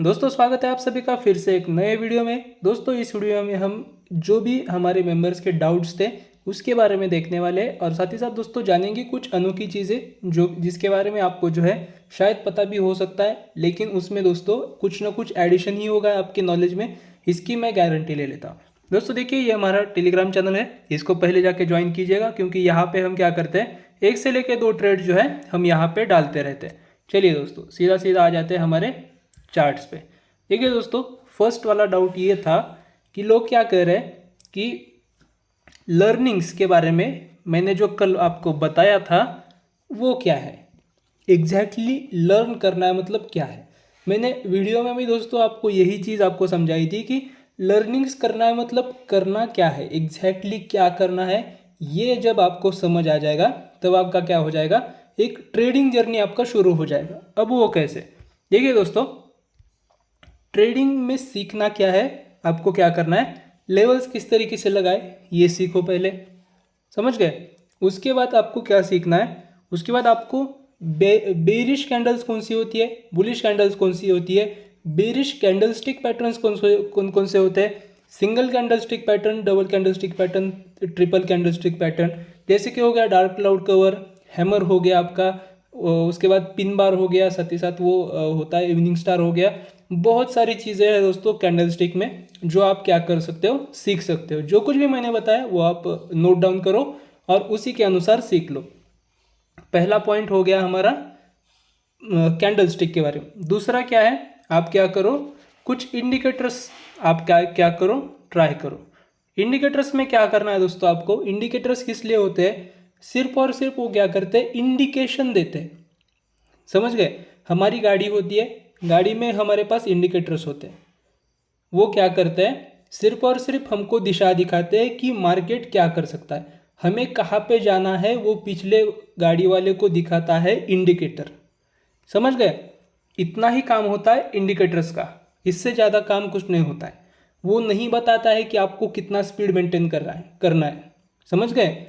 दोस्तों स्वागत है आप सभी का फिर से एक नए वीडियो में। दोस्तों इस वीडियो में हम जो भी हमारे मेंबर्स के डाउट्स थे उसके बारे में देखने वाले हैं और साथ ही साथ दोस्तों जानेंगे कुछ अनोखी चीज़ें जो जिसके बारे में आपको जो है शायद पता भी हो सकता है, लेकिन उसमें दोस्तों कुछ ना कुछ एडिशन ही होगा आपके नॉलेज में, इसकी मैं गारंटी ले लेता हूँ। दोस्तों देखिए ये हमारा टेलीग्राम चैनल है, इसको पहले जाके ज्वाइन कीजिएगा क्योंकि यहाँ पे हम क्या करते हैं एक से लेके दो ट्रेड जो है हम यहाँ पे डालते रहते हैं। चलिए दोस्तों सीधा सीधा आ जाते हैं हमारे चार्ट्स पे। देखिए दोस्तों फर्स्ट वाला डाउट ये था कि लोग क्या कह रहे हैं कि लर्निंग्स के बारे में मैंने जो कल आपको बताया था वो क्या है, एग्जैक्टली लर्न करना है मतलब क्या है। मैंने वीडियो में भी दोस्तों आपको यही चीज़ आपको समझाई थी कि लर्निंग्स करना है मतलब करना क्या है, एग्जैक्टली क्या करना है। ये जब आपको समझ आ जाएगा तब आपका क्या हो जाएगा, एक ट्रेडिंग जर्नी आपका शुरू हो जाएगा। अब वो कैसे, देखिए दोस्तों ट्रेडिंग में सीखना क्या है, आपको क्या करना है, लेवल्स किस तरीके से लगाए ये सीखो पहले, समझ गए। उसके बाद आपको क्या सीखना है, उसके बाद आपको बेरिश कैंडल्स कौन सी होती है, बुलिश कैंडल्स कौन सी होती है, बेरिश कैंडल स्टिक पैटर्न्स कौन से होते हैं, single candle stick pattern, double candle stick pattern, triple candle stick pattern. जैसे कि हो गया डार्क क्लाउड कवर, हैमर हो गया आपका, उसके बाद पिन बार हो गया, साथ ही साथ वो होता है इवनिंग स्टार हो गया। बहुत सारी चीज़ें हैं दोस्तों कैंडल स्टिक में जो आप क्या कर सकते हो, सीख सकते हो। जो कुछ भी मैंने बताया वो आप नोट डाउन करो और उसी के अनुसार सीख लो। पहला पॉइंट हो गया हमारा कैंडल स्टिक के बारे में। दूसरा क्या है, आप क्या करो, कुछ इंडिकेटर्स आप क्या क्या करो, ट्राई करो। इंडिकेटर्स में क्या करना है दोस्तों, आपको इंडिकेटर्स किस लिए होते हैं, सिर्फ और सिर्फ वो क्या करते हैं, इंडिकेशन देते हैं, समझ गए। हमारी गाड़ी होती है, गाड़ी में हमारे पास इंडिकेटर्स होते हैं, वो क्या करते हैं, सिर्फ और सिर्फ हमको दिशा दिखाते हैं कि मार्केट क्या कर सकता है, हमें कहाँ पे जाना है वो पिछले गाड़ी वाले को दिखाता है इंडिकेटर, समझ गए। इतना ही काम होता है इंडिकेटर्स का, इससे ज़्यादा काम कुछ नहीं होता है। वो नहीं बताता है कि आपको कितना स्पीड मेंटेन करना है, समझ गए।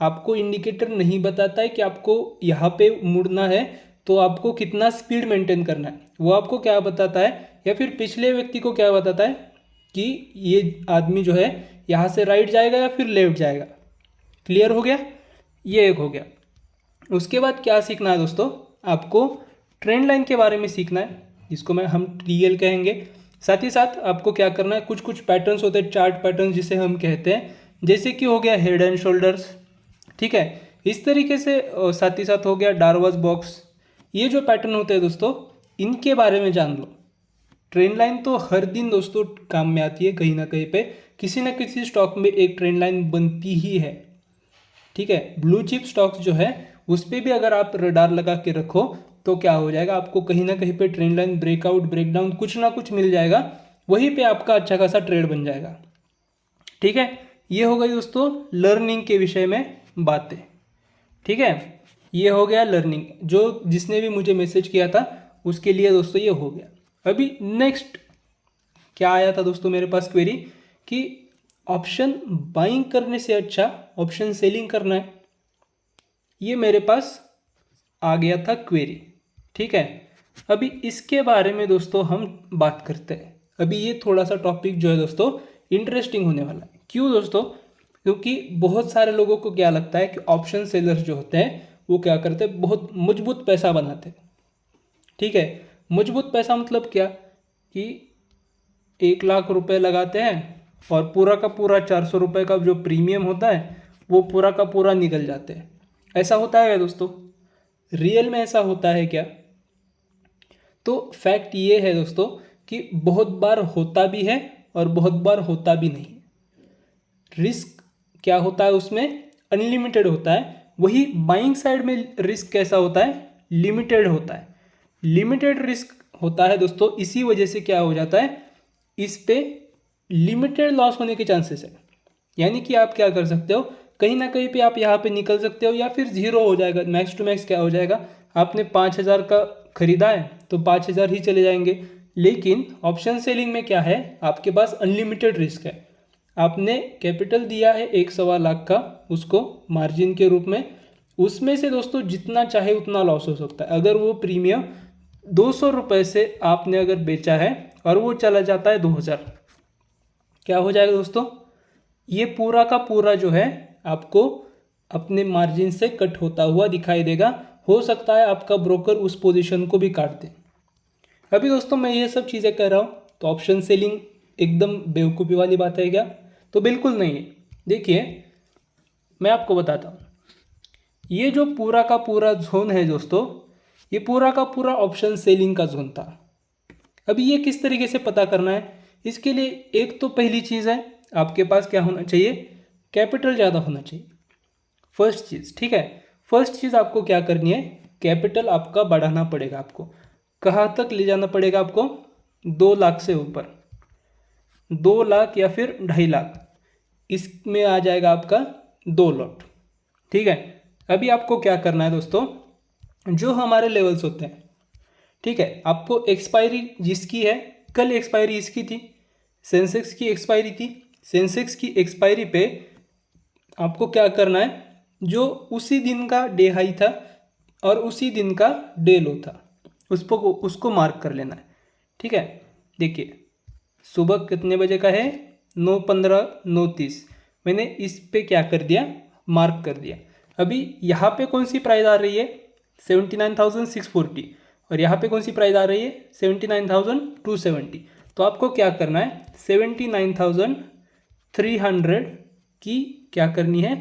आपको इंडिकेटर नहीं बताता है कि आपको यहाँ पे मुड़ना है तो आपको कितना स्पीड मेंटेन करना है। वो आपको क्या बताता है, या फिर पिछले व्यक्ति को क्या बताता है कि ये आदमी जो है यहाँ से राइट जाएगा या फिर लेफ्ट जाएगा। क्लियर हो गया, ये एक हो गया। उसके बाद क्या सीखना है दोस्तों, आपको ट्रेंड लाइन के बारे में सीखना है, जिसको हम टीएल कहेंगे। साथ ही साथ आपको क्या करना है, कुछ कुछ पैटर्न्स होते हैं, चार्ट पैटर्न जिसे हम कहते हैं, जैसे कि हो गया हेड एंड शोल्डर्स, ठीक है, इस तरीके से। साथ ही साथ हो गया डार्वस बॉक्स। ये जो पैटर्न होते हैं दोस्तों इनके बारे में जान लो। ट्रेंड लाइन तो हर दिन दोस्तों काम में आती है, कहीं ना कहीं पे किसी ना किसी स्टॉक में एक ट्रेंड लाइन बनती ही है, ठीक है। ब्लू चिप स्टॉक्स जो है उस पर भी अगर आप रडार लगा के रखो तो क्या हो जाएगा, आपको कहीं ना कहीं पे ट्रेंड लाइन ब्रेकआउट ब्रेकडाउन कुछ ना कुछ मिल जाएगा, वहीं पे आपका अच्छा खासा ट्रेड बन जाएगा, ठीक है। ये हो गई दोस्तों लर्निंग के विषय में बातें, ठीक है। ये हो गया लर्निंग, जो जिसने भी मुझे मैसेज किया था उसके लिए दोस्तों ये हो गया। अभी नेक्स्ट क्या आया था दोस्तों मेरे पास क्वेरी कि ऑप्शन बाइंग करने से अच्छा ऑप्शन सेलिंग करना है, ये मेरे पास आ गया था क्वेरी, ठीक है। अभी इसके बारे में दोस्तों हम बात करते हैं। अभी ये थोड़ा सा टॉपिक जो है दोस्तों इंटरेस्टिंग होने वाला है। क्यों दोस्तों, क्योंकि बहुत सारे लोगों को क्या लगता है कि ऑप्शन सेलर्स जो होते हैं वो क्या करते हैं, बहुत मजबूत पैसा बनाते हैं, ठीक है। मजबूत पैसा मतलब क्या कि 1 लाख रुपए लगाते हैं और पूरा का पूरा 400 रुपये का जो प्रीमियम होता है वो पूरा का पूरा निकल जाते हैं। ऐसा होता है क्या दोस्तों, रियल में ऐसा होता है क्या? तो फैक्ट ये है दोस्तों कि बहुत बार होता भी है और बहुत बार होता भी नहीं। रिस्क क्या होता है उसमें, अनलिमिटेड होता है। वही बाइंग साइड में रिस्क कैसा होता है, लिमिटेड होता है। लिमिटेड रिस्क होता है दोस्तों, इसी वजह से क्या हो जाता है, इस पे लिमिटेड लॉस होने के चांसेस है। यानी कि आप क्या कर सकते हो, कहीं ना कहीं पे आप यहाँ पे निकल सकते हो या फिर जीरो हो जाएगा, मैक्स टू मैक्स क्या हो जाएगा, आपने 5,000 का खरीदा है तो 5,000 ही चले जाएंगे। लेकिन ऑप्शन सेलिंग में क्या है, आपके पास अनलिमिटेड रिस्क है। आपने कैपिटल दिया है 1.25 लाख का उसको मार्जिन के रूप में, उसमें से दोस्तों जितना चाहे उतना लॉस हो सकता है। अगर वो प्रीमियम 200 रुपये से आपने अगर बेचा है और वो चला जाता है 2000, क्या हो जाएगा दोस्तों? ये पूरा का पूरा जो है आपको अपने मार्जिन से कट होता हुआ दिखाई देगा। हो सकता है आपका ब्रोकर उस पोजीशन को भी काट दे। अभी दोस्तों मैं ये सब चीज़ें कह रहा हूँ तो ऑप्शन सेलिंग एकदम बेवकूफ़ी वाली बात है क्या? तो बिल्कुल नहीं है। देखिए मैं आपको बताता हूँ, ये जो पूरा का पूरा जोन है दोस्तों, ये पूरा का पूरा ऑप्शन सेलिंग का जोन था। अभी ये किस तरीके से पता करना है? इसके लिए एक तो पहली चीज़ है, आपके पास क्या होना चाहिए? कैपिटल ज़्यादा होना चाहिए, फर्स्ट चीज़। ठीक है, फर्स्ट चीज़ आपको क्या करनी है? कैपिटल आपका बढ़ाना पड़ेगा। आपको कहाँ तक ले जाना पड़ेगा? आपको 2 लाख से ऊपर, 2 लाख या फिर 2.5 लाख, इसमें आ जाएगा आपका 2 लॉट। ठीक है, अभी आपको क्या करना है दोस्तों? जो हमारे लेवल्स होते हैं, ठीक है, आपको एक्सपायरी जिसकी है, कल एक्सपायरी इसकी थी, सेंसेक्स की एक्सपायरी थी। सेंसेक्स की एक्सपायरी पे आपको क्या करना है? जो उसी दिन का डे हाई था और उसी दिन का डे लो था, उसको मार्क कर लेना है। ठीक है, देखिए सुबह कितने बजे का है? 9:15, 9:30। मैंने इस पे क्या कर दिया? मार्क कर दिया। अभी यहाँ पे कौन सी प्राइस आ रही है? 79,640। और यहाँ पे कौन सी प्राइस आ रही है? 79,270। तो आपको क्या करना है? 79,300 की क्या करनी है?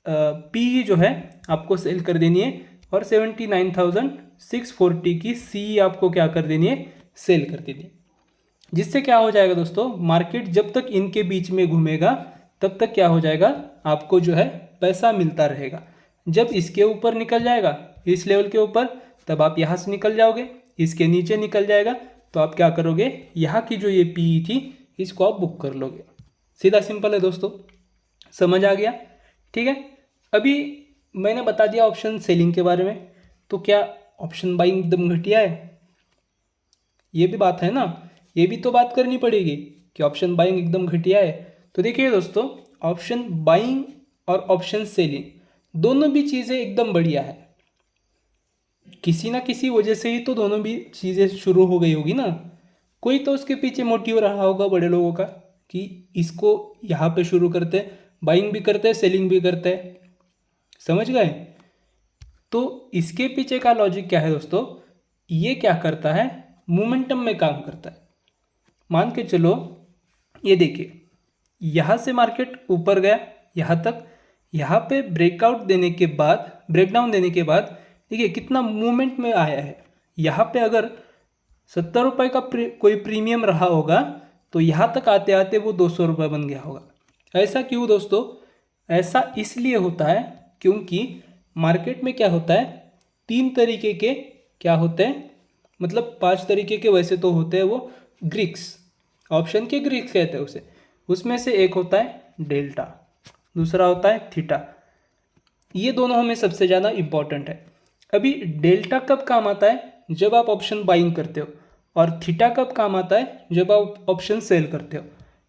पी जो है आपको सेल कर देनी है, और 79,640 की सी आपको क्या कर देनी है? सेल कर देनी है। जिससे क्या हो जाएगा दोस्तों? मार्केट जब तक इनके बीच में घूमेगा तब तक क्या हो जाएगा? आपको जो है पैसा मिलता रहेगा। जब इसके ऊपर निकल जाएगा, इस लेवल के ऊपर, तब आप यहाँ से निकल जाओगे। इसके नीचे निकल जाएगा तो आप क्या करोगे? यहाँ की जो ये पी थी इसको आप बुक कर लोगे। सीधा सिंपल है दोस्तों, समझ आ गया? ठीक है, अभी मैंने बता दिया ऑप्शन सेलिंग के बारे में। तो क्या ऑप्शन बाइंग एकदम घटिया है? ये भी बात है ना, ये भी तो बात करनी पड़ेगी कि ऑप्शन बाइंग एकदम घटिया है। तो देखिए दोस्तों, ऑप्शन बाइंग और ऑप्शन सेलिंग दोनों भी चीज़ें एकदम बढ़िया है। किसी ना किसी वजह से ही तो दोनों भी चीज़ें शुरू हो गई होगी ना। कोई तो उसके पीछे मोटिव रहा होगा बड़े लोगों का कि इसको यहाँ पे शुरू करते, बाइंग भी करते हैं, सेलिंग भी करते हैं। समझ गए? तो इसके पीछे का लॉजिक क्या है दोस्तों? ये क्या करता है? मोमेंटम में काम करता है। मान के चलो, ये देखिए यहाँ से मार्केट ऊपर गया यहाँ तक, यहाँ पे ब्रेकआउट देने के बाद, ब्रेकडाउन देने के बाद देखिए कितना मूवमेंट में आया है। यहाँ पे अगर 70 रुपये का कोई प्रीमियम रहा होगा तो यहाँ तक आते आते वो 200 रुपये बन गया होगा। ऐसा क्यों दोस्तों? ऐसा इसलिए होता है क्योंकि मार्केट में क्या होता है, 3 तरीके के क्या होते हैं, मतलब 5 तरीके के वैसे तो होते हैं वो ग्रीक्स, ऑप्शन के ग्रीक्स कहते हैं उसे। उसमें से एक होता है डेल्टा, दूसरा होता है थीटा। ये दोनों हमें सबसे ज़्यादा इम्पॉर्टेंट है। अभी डेल्टा कब काम आता है? जब आप ऑप्शन बाइंग करते हो। और थीटा कब काम आता है? जब आप ऑप्शन सेल करते हो।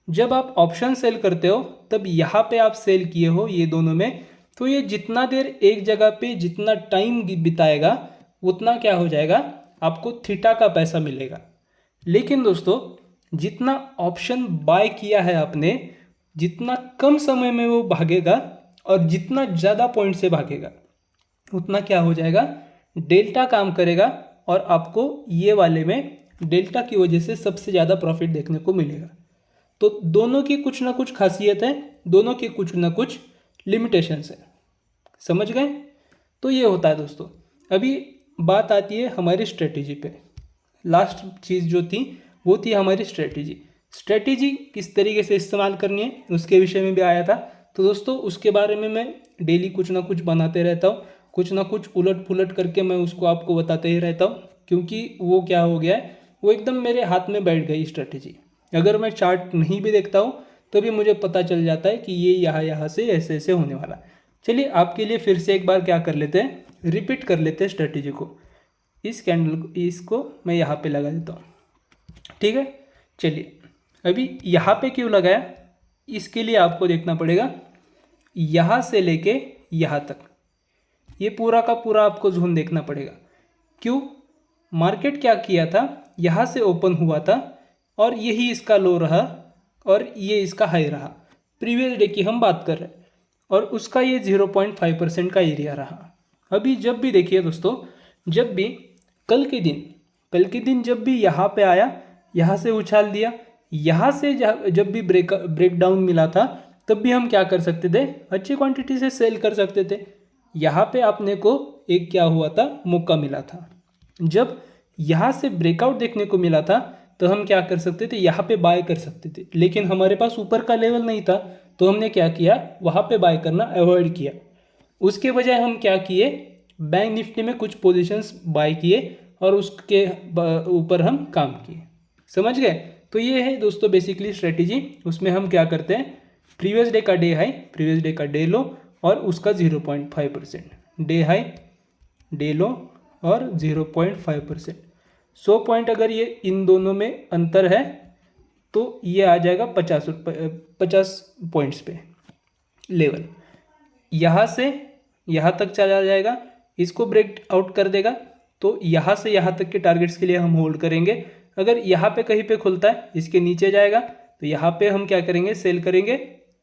जब आप ऑप्शन सेल करते हो तब यहाँ पे आप सेल किए हो ये दोनों में, तो ये जितना देर एक जगह पे जितना टाइम बिताएगा उतना क्या हो जाएगा? आपको थीटा का पैसा मिलेगा। लेकिन दोस्तों जितना ऑप्शन बाय किया है आपने, जितना कम समय में वो भागेगा और जितना ज़्यादा पॉइंट से भागेगा उतना क्या हो जाएगा? डेल्टा काम करेगा, और आपको ये वाले में डेल्टा की वजह से सबसे ज़्यादा प्रॉफिट देखने को मिलेगा। तो दोनों की कुछ ना कुछ खासियत है, दोनों की कुछ ना कुछ लिमिटेशंस है। समझ गए? तो ये होता है दोस्तों। अभी बात आती है हमारी स्ट्रेटेजी पे। लास्ट चीज़ जो थी वो थी हमारी स्ट्रेटेजी किस तरीके से इस्तेमाल करनी है उसके विषय में भी आया था। तो दोस्तों उसके बारे में मैं डेली कुछ ना कुछ बनाते रहता हूँ, कुछ ना कुछ उलट पुलट करके मैं उसको आपको बताते ही रहता हूँ, क्योंकि वो क्या हो गया है, वो एकदम मेरे हाथ में बैठ गई स्ट्रेटेजी। अगर मैं चार्ट नहीं भी देखता हूँ तो भी मुझे पता चल जाता है कि ये यहाँ से ऐसे ऐसे होने वाला। चलिए आपके लिए फिर से एक बार क्या कर लेते हैं, रिपीट कर लेते हैं स्ट्रेटेजी को। इस कैंडल को, इसको मैं यहाँ पे लगा देता हूँ। ठीक है, चलिए अभी यहाँ पे क्यों लगाया, इसके लिए आपको देखना पड़ेगा यहाँ से लेके यहाँ तक, ये पूरा का पूरा आपको जोन देखना पड़ेगा। क्यों? मार्केट क्या किया था, यहाँ से ओपन हुआ था और यही इसका लो रहा और ये इसका हाई रहा। प्रीवियस डे की हम बात कर रहे हैं और उसका ये 0.5% का एरिया रहा। अभी जब भी देखिए दोस्तों, जब भी कल के दिन जब भी यहाँ पे आया, यहाँ से उछाल दिया, यहाँ से जब भी ब्रेक डाउन मिला था तब भी हम क्या कर सकते थे, अच्छी क्वांटिटी से सेल कर सकते थे। यहाँ पे आपने को एक क्या हुआ था, मौका मिला था। जब यहाँ से ब्रेकआउट देखने को मिला था तो हम क्या कर सकते थे, यहाँ पे बाय कर सकते थे, लेकिन हमारे पास ऊपर का लेवल नहीं था तो हमने क्या किया, वहाँ पे बाय करना अवॉइड किया। उसके बजाय हम क्या किए, बैंक निफ्टी में कुछ पोजीशंस बाय किए और उसके ऊपर हम काम किए। समझ गए? तो ये है दोस्तों बेसिकली स्ट्रेटेजी। उसमें हम क्या करते हैं, प्रीवियस डे का डे हाई, प्रीवियस डे का डे लो और उसका 0.5%, डे हाई, डे लो और 0.5%। 100 पॉइंट अगर ये इन दोनों में अंतर है तो ये आ जाएगा 50 पॉइंट्स पे लेवल। यहाँ से यहाँ तक चला जाएगा, इसको ब्रेक आउट कर देगा तो यहाँ से यहाँ तक के टारगेट्स के लिए हम होल्ड करेंगे। अगर यहाँ पे कहीं पे खुलता है, इसके नीचे जाएगा तो यहाँ पे हम क्या करेंगे, सेल करेंगे,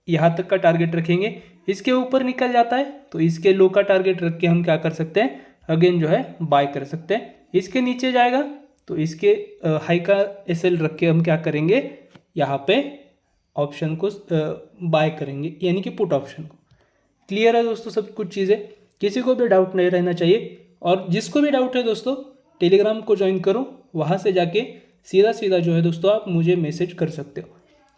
यहाँ तक का टारगेट रखेंगे। इसके ऊपर निकल जाता है तो इसके लो का टारगेट रख के हम क्या कर सकते हैं, अगेन जो है बाय कर सकते हैं। इसके नीचे जाएगा तो इसके हाई का एसएल रख के हम क्या करेंगे, यहाँ पे ऑप्शन को बाय करेंगे, यानी कि पुट ऑप्शन को। क्लियर है दोस्तों सब कुछ चीज़ें? किसी को भी डाउट नहीं रहना चाहिए। और जिसको भी डाउट है दोस्तों, टेलीग्राम को ज्वाइन करो, वहाँ से जाके सीधा सीधा जो है दोस्तों आप मुझे मैसेज कर सकते हो।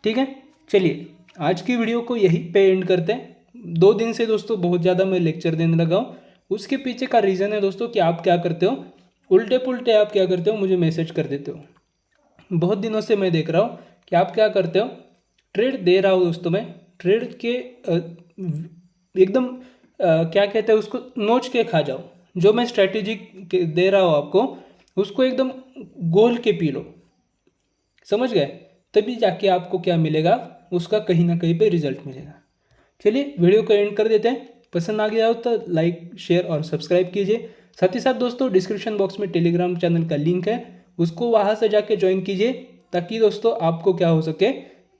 ठीक है, चलिए आज की वीडियो को यहीं पे एंड करते हैं। 2 दिन से दोस्तों बहुत ज़्यादा मैं लेक्चर देने लगा हूँ। उसके पीछे का रीज़न है दोस्तों कि आप क्या करते हो, उल्टे पुल्टे आप क्या करते हो, मुझे मैसेज कर देते हो। बहुत दिनों से मैं देख रहा हूँ कि आप क्या करते हो, ट्रेड दे रहा हूँ दोस्तों, मैं ट्रेड के एकदम क्या कहते हैं उसको, नोच के खा जाओ। जो मैं स्ट्रैटेजी दे रहा हूँ आपको, उसको एकदम गोल के पी लो। समझ गए? तभी जाके आपको क्या मिलेगा, उसका कहीं ना कहीं पे रिजल्ट मिलेगा। चलिए वीडियो को एंड कर देते हैं। पसंद आ गया हो तो लाइक, शेयर और सब्सक्राइब कीजिए। साथ ही साथ दोस्तों डिस्क्रिप्शन बॉक्स में टेलीग्राम चैनल का लिंक है, उसको वहाँ से जाके ज्वाइन कीजिए, ताकि दोस्तों आपको क्या हो सके,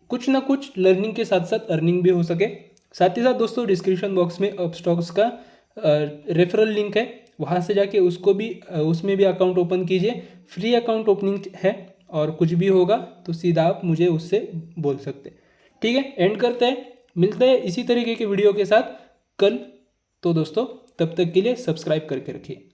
कुछ ना कुछ लर्निंग के साथ साथ अर्निंग भी हो सके। साथ ही साथ दोस्तों डिस्क्रिप्शन बॉक्स में अपस्टॉक्स का रेफरल लिंक है, वहाँ से जाके उसको भी उसमें भी अकाउंट ओपन कीजिए। फ्री अकाउंट ओपनिंग है और कुछ भी होगा तो सीधा आप मुझे उससे बोल सकते हैं। ठीक है, एंड करते हैं, मिलते हैं इसी तरीके के वीडियो के साथ कल। तो दोस्तों तब तक के लिए सब्सक्राइब करके रखिए।